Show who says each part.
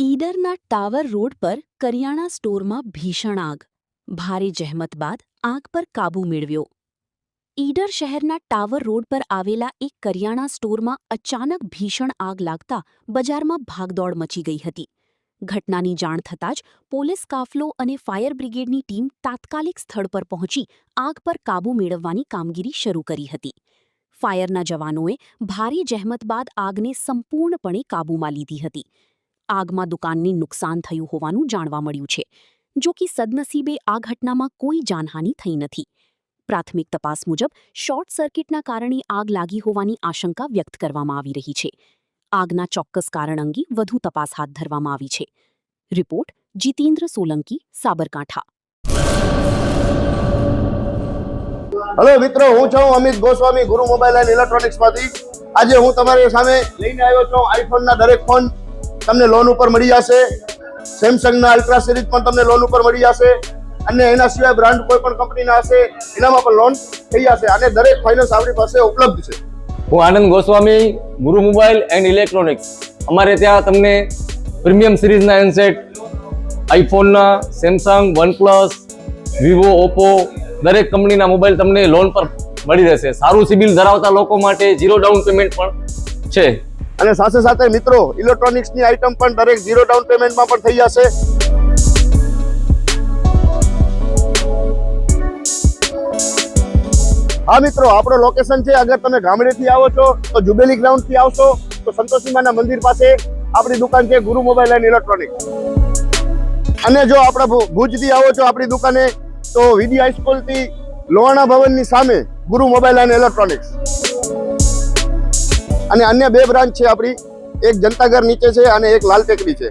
Speaker 1: ઈડરના tower road પર કરિયાણા સ્ટોરમાં ભીષણ આગ. ભારે જહેમત બાદ આગ પર કાબૂ મેળવ્યો. ઈડર શહેરના ટાવર રોડ પર આવેલા એક કરિયાણા સ્ટોરમાં અચાનક ભીષણ આગ લાગતા બજારમાં ભાગદોડ મચી ગઈ હતી. ઘટનાની જાણ થતાં જ પોલીસ કાફલો અને ફાયર બ્રિગેડની ટીમ તાત્કાલિક સ્થળ પર પહોંચી આગ પર કાબૂ મેળવવાની કામગીરી શરૂ કરી હતી. ફાયરના જવાનોએ ભારે જહેમત બાદ આગને સંપૂર્ણપણે કાબૂમાં લીધી હતી. આગમાં દુકાનને નુકસાન થયું હોવાનું જાણવા મળ્યું છે. જો કે સદનસીબે આ ઘટનામાં કોઈ જાનહાનિ થઈ નથી. પ્રાથમિક તપાસ મુજબ શોર્ટ સર્કિટના કારણે આગ લાગી હોવાની આશંકા વ્યક્ત કરવામાં આવી રહી છે. આગના ચોક્કસ કારણ અંગે વધુ તપાસ હાથ ધરવામાં આવી છે. રિપોર્ટ જીતેન્દ્ર સોલંકી, સાબરકાંઠા.
Speaker 2: હેલો મિત્રો, હું છું અમિત ગોસ્વામી, ગુરુ મોબાઈલ એન્ડ ઇલેક્ટ્રોનિક્સમાંથી. આજે હું તમારી સામે લઈને આવ્યો છું આઈફોનના દરેક ફોન તમને લોન ઉપર મળી જશે. સેમસંગના અલ્ટ્રા સિરીઝ પણ તમને લોન ઉપર મળી જશે અને એના સિવાય બ્રાન્ડ કોઈ પણ કંપનીના હશે એનામાં પણ લોન થઈ જશે અને દરેક ફાઇનાન્સ આપણી પાસે ઉપલબ્ધ છે.
Speaker 3: હું આનંદ ગોસ્વામી, ગુરુ મોબાઈલ એન્ડ ઇલેક્ટ્રોનિક્સ. અમારે ત્યાં તમને પ્રીમિયમ સિરીઝના હેન્ડસેટ, આઈફોનના, સેમસંગ, વનપ્લસ, વિવો, ઓપ્પો દરેક કંપનીના મોબાઈલ તમને લોન પર મળી રહેશે. સારું સિબિલ ધરાવતા લોકો માટે 0 ડાઉન પેમેન્ટ પણ છે.
Speaker 2: અને સાથે સાથે મિત્રો, ઇલેક્ટ્રોનિક્સની આઇટમ પણ દરેક 0 ડાઉન પેમેન્ટમાં પણ થઈ જશે. હા મિત્રો, આપણો લોકેશન છે, અગર તમે ગામડેથી આવો છો તો જુબેલી ગ્રાઉન્ડથી આવશો તો સંતોષીમાના મંદિર પાસે આપણી દુકાન છે ગુરુ મોબાઈલ એન્ડ ઇલેક્ટ્રોનિક્સ. અને જો આપણે ભુજથી આવો છો આપણી દુકાને તો વીડી હાઈસ્કૂલથી લોહાણા ભવનની સામે ગુરુ મોબાઈલ એન્ડ ઇલેક્ટ્રોનિક્સ. અને અન્ય 2 બ્રાન્ચ છે આપણી, એક જનતાગર નીચે છે અને એક લાલ ટેકરી છે.